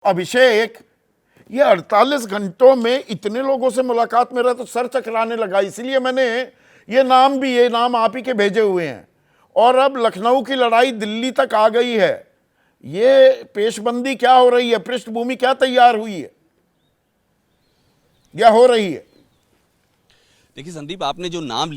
अभिषेक, ये 48 घंटों में इतने लोगों से मुलाकात, मेरा तो सर चकराने लगा। इसलिए मैंने ये नाम आप ही के भेजे हुए हैं। और अब लखनऊ की लड़ाई दिल्ली तक आ गई है। ये पेशबंदी क्या हो रही है, पृष्ठभूमि क्या तैयार हुई है या हो रही है? देखिए संदीप, आपने जो नाम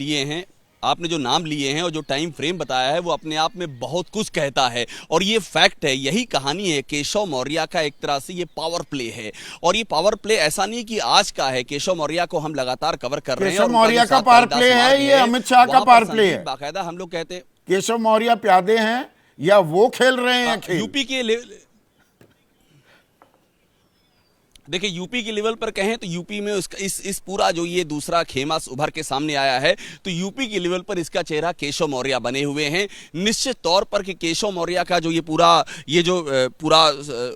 लिए हैं और जो टाइम फ्रेम बताया है वो अपने आप में बहुत कुछ कहता है। और ये फैक्ट है, यही कहानी है केशव मौर्य का। एक तरह से ये पावर प्ले है, और ये पावर प्ले ऐसा नहीं कि आज का है। केशव मौर्य को हम लगातार कवर कर रहे हैं। केशव मौर्य का पावर प्ले है, ये अमित शाह का पावर प्ले है। बाकायदा हम लोग कहते हैं केशव मौर्य प्यादे हैं या वो खेल रहे हैं खेल? यूपी के देखिए, यूपी के लेवल पर कहें तो यूपी में उसका इस पूरा जो ये दूसरा खेमा उभर के सामने आया है, तो यूपी के लेवल पर इसका चेहरा केशव मौर्य बने हुए हैं। निश्चित तौर पर कि केशव मौर्य का जो ये पूरा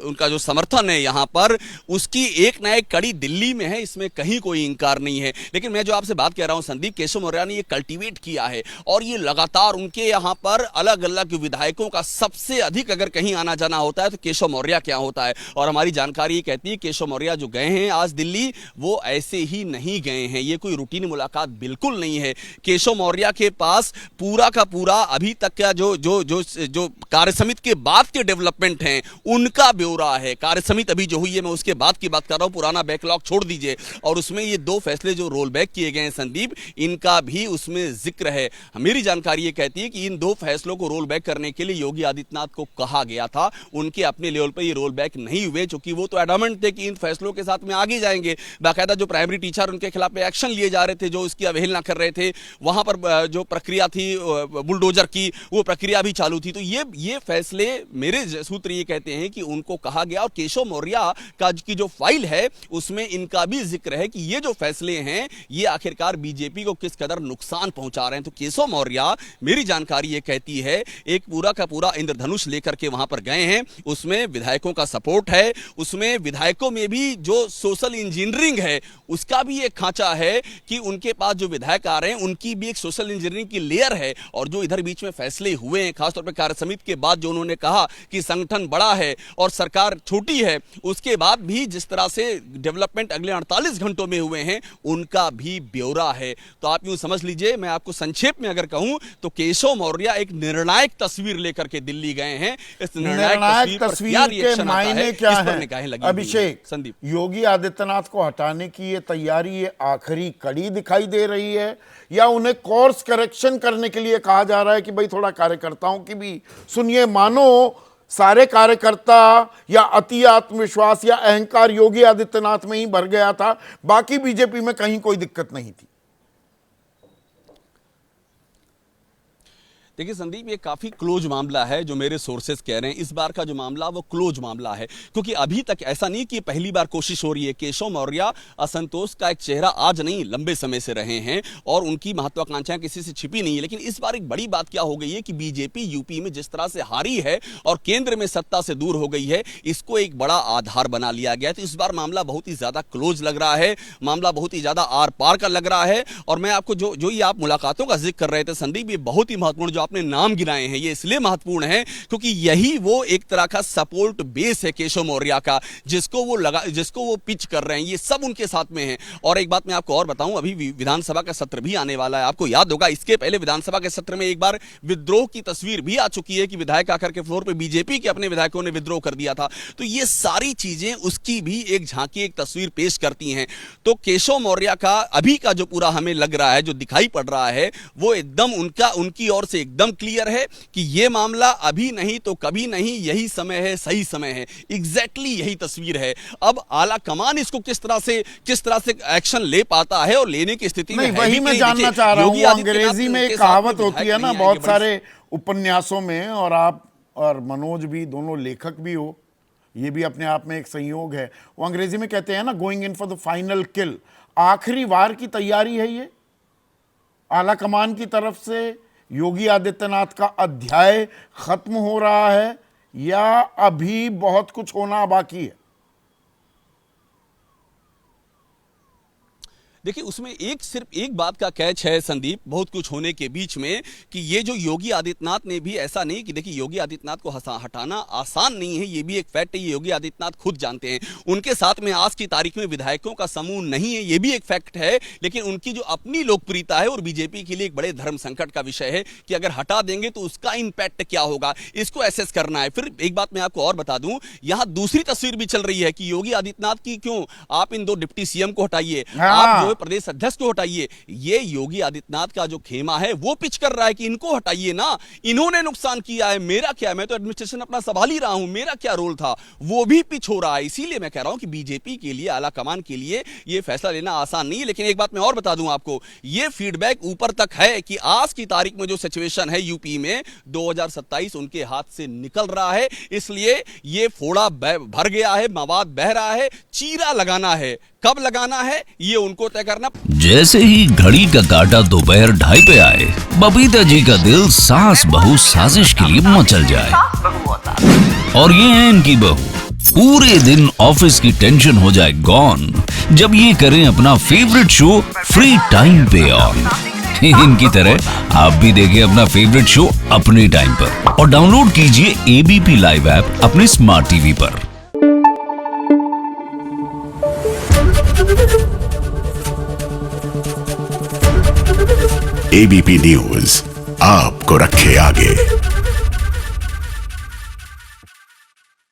उनका जो समर्थन है यहाँ पर, उसकी एक ना एक कड़ी दिल्ली में है, इसमें कहीं कोई इंकार नहीं है। लेकिन मैं जो आपसे बात कह रहा हूँ संदीप, केशव मौर्य ने ये कल्टीवेट किया है, और ये लगातार उनके यहाँ पर अलग अलग विधायकों का सबसे अधिक अगर कहीं आना जाना होता है तो केशव मौर्य क्या होता है। और हमारी जानकारी कहती है केशव मौर्य जो गए हैं आज दिल्ली, वो ऐसे ही नहीं गए हैं। ये कोई रूटीन मुलाकात बिल्कुल नहीं है। केशव मौर्य के पास पूरा का पूरा अभी तक का जो कार्य समिति के बाद के डेवलपमेंट हैं उनका ब्यौरा है। कार्य समिति अभी जो हुई है, मैं उसके बाद की बात कर रहा हूं, पुराना बैकलॉग छोड़ दीजिए। और उसमें ये 2 फैसले जो रोल बैक किए गए हैं संदीप, इनका भी उसमें जिक्र है। मेरी जानकारी ये कहती है कि इन 2 फैसलों को रोल बैक करने के लिए योगी आदित्यनाथ को कहा गया था। उनके अपने लेवल पर ये रोल बैक नहीं हुए, क्योंकि वो तो एडमेंट थे कि इन फैसलों के साथ में आगे जाएंगे। बाकायदा जो प्राइमरी टीचर उनके खिलाफ एक्शन लिए जा रहे थे, जो इसकी अवहेलना कर रहे थे, वहां पर जो प्रक्रिया थी बुलडोजर की, वो प्रक्रिया भी चालू थी। तो ये फैसले, मेरे सूत्र ये कहते हैं कि उनको कहा गया। और केशव मौर्य का की जो फाइल है उसमें इनका भी जिक्र है कि ये जो फैसले हैं ये आखिरकार बीजेपी को किस कदर नुकसान पहुंचा रहे हैं। तो केशव मौर्य, मेरी जानकारी ये कहती है, एक पूरा का पूरा इंद्रधनुष लेकर के वहां पर गए हैं। उसमें विधायकों का सपोर्ट है, उसमें विधायकों में भी जो सोशल इंजीनियरिंग है उसका भी एक खांचा है कि उनके पास जो विधायक आ रहे हैं उनकी भी एक सोशल इंजीनियरिंग की लेयर है। और जो इधर बीच में फैसले हुए हैं, खासतौर पर कार्य समिति के बाद जो उन्होंने कहा कि संगठन बड़ा है और सरकार छोटी है, उसके बाद भी जिस तरह से डेवलपमेंट अगले 48 घंटों में हुए हैं उनका भी ब्यौरा है। तो आप यूं समझ लीजिए, मैं आपको संक्षेप में अगर कहूं तो केशव मौर्य एक निर्णायक तस्वीर लेकर के दिल्ली गए हैं। इस निर्णायक तस्वीर के मायने क्या है अभिषेक? संदीप, योगी आदित्यनाथ को हटाने की ये तैयारी, ये आखिरी कड़ी दिखाई दे रही है, या उन्हें कोर्स करेक्शन करने के लिए कहा जा रहा है कि भाई थोड़ा कार्यकर्ताओं की भी सुनिए? मानो सारे कार्यकर्ता या अति आत्मविश्वास या अहंकार योगी आदित्यनाथ में ही भर गया था, बाकी बीजेपी में कहीं कोई दिक्कत नहीं थी। देखिए संदीप, ये काफ़ी क्लोज मामला है जो मेरे सोर्सेज कह रहे हैं। इस बार का जो मामला वो क्लोज मामला है, क्योंकि अभी तक ऐसा नहीं कि पहली बार कोशिश हो रही है। केशव मौर्य असंतोष का एक चेहरा आज नहीं, लंबे समय से रहे हैं, और उनकी महत्वाकांक्षाएं किसी से छिपी नहीं है। लेकिन इस बार एक बड़ी बात क्या हो गई है कि बीजेपी यूपी में जिस तरह से हारी है और केंद्र में सत्ता से दूर हो गई है, इसको एक बड़ा आधार बना लिया गया। तो इस बार मामला बहुत ही ज्यादा क्लोज लग रहा है, मामला बहुत ही ज्यादा आर पार का लग रहा है। और मैं आपको जो ये आप मुलाकातों का जिक्र कर रहे थे संदीप, ये बहुत ही महत्वपूर्ण जो आपने नाम गिनाए हैं, ये इसलिए महत्वपूर्ण है क्योंकि यही वो एक तरह का सपोर्ट बेस है केशव मौर्य का, जिसको वो पिच कर रहे हैं। ये सब उनके साथ में है। और एक बात मैं आपको और बताऊं, अभी विधानसभा का सत्र भी आने वाला है। आपको याद होगा इसके पहले विधानसभा के सत्र में एक बार विद्रोह की तस्वीर भी आ चुकी है कि विधायक आकर के फ्लोर पर बीजेपी के अपने विधायकों ने विद्रोह कर दिया था। तो ये सारी चीजें उसकी भी एक झांकी, एक तस्वीर पेश करती हैं। तो केशव मौर्य का अभी का जो पूरा हमें लग रहा है, जो दिखाई पड़ रहा है, वो एकदम उनकी ओर से एकदम क्लियर है कि यह मामला अभी नहीं तो कभी नहीं, यही समय है, सही समय है। एग्जैक्टली यही तस्वीर है। अब आला कमान इसको किस तरह से एक्शन ले पाता है और लेने की स्थिति में है, वही मैं जानना चाह रहा हूं। अंग्रेजी में एक कहावत होती है ना, बहुत सारे उपन्यासों में, और आप और मनोज भी दोनों लेखक भी हो, ये भी अपने आप में एक संयोग है। वो अंग्रेजी में कहते हैं ना, going in for the final kill. आखिरी वार की तैयारी है ये आला कमान की तरफ से? योगी आदित्यनाथ का अध्याय खत्म हो रहा है या अभी बहुत कुछ होना बाकी है? देखिए उसमें सिर्फ एक बात का कैच है संदीप, बहुत कुछ होने के बीच में, कि ये जो योगी आदित्यनाथ ने भी, ऐसा नहीं कि देखिए योगी आदित्यनाथ को हटाना आसान नहीं है, ये भी एक फैक्ट है, ये योगी आदित्यनाथ खुद जानते हैं। उनके साथ में आज की तारीख में विधायकों का समूह नहीं है, ये भी एक फैक्ट है, लेकिन उनकी जो अपनी लोकप्रियता है और बीजेपी के लिए एक बड़े धर्म संकट का विषय है कि अगर हटा देंगे तो उसका इंपैक्ट क्या होगा, इसको एसेस करना है। फिर एक बात मैं आपको और बता दूं, यहां दूसरी तस्वीर भी चल रही है कि योगी आदित्यनाथ की क्यों, आप इन 2 डिप्टी सीएम को हटाइए, आप जो प्रदेश अध्यक्ष को हटाइए, ये योगी आदित्यनाथ का जो खेमा है वो पिच कर रहा है कि इनको हटाइए ना, इन्होंने नुकसान किया है, मेरा क्या, मैं तो एडमिनिस्ट्रेशन अपना संभाल ही रहा हूं, मेरा क्या रोल था, वो भी पिच हो रहा है। इसीलिए मैं कह रहा हूं कि बीजेपी के लिए, आला कमान के लिए ये फैसला लेना आसान नहीं है। लेकिन एक बात मैं और बता दूं आपको, ये फीडबैक ऊपर तक है कि आज की तारीख में जो सिचुएशन है यूपी में, 2027 उनके हाथ से निकल रहा है, इसलिए ये फोड़ा भर गया है, मवाद बह रहा है, चीरा लगाना है, कब लगाना है ये उनको तय करना। जैसे ही घड़ी का काटा दोपहर 2:30 पे आए, बबीता जी का दिल सास बहू साजिश के लिए मचल जाए। और ये है इनकी बहू, पूरे दिन ऑफिस की टेंशन हो जाए गॉन जब ये करें अपना फेवरेट शो फ्री टाइम पे ऑन। इनकी तरह आप भी देखें अपना फेवरेट शो अपने टाइम पर और डाउनलोड कीजिए एबीपी लाइव ऐप अपने स्मार्ट टीवी पर। एबीपी न्यूज आपको रखे आगे।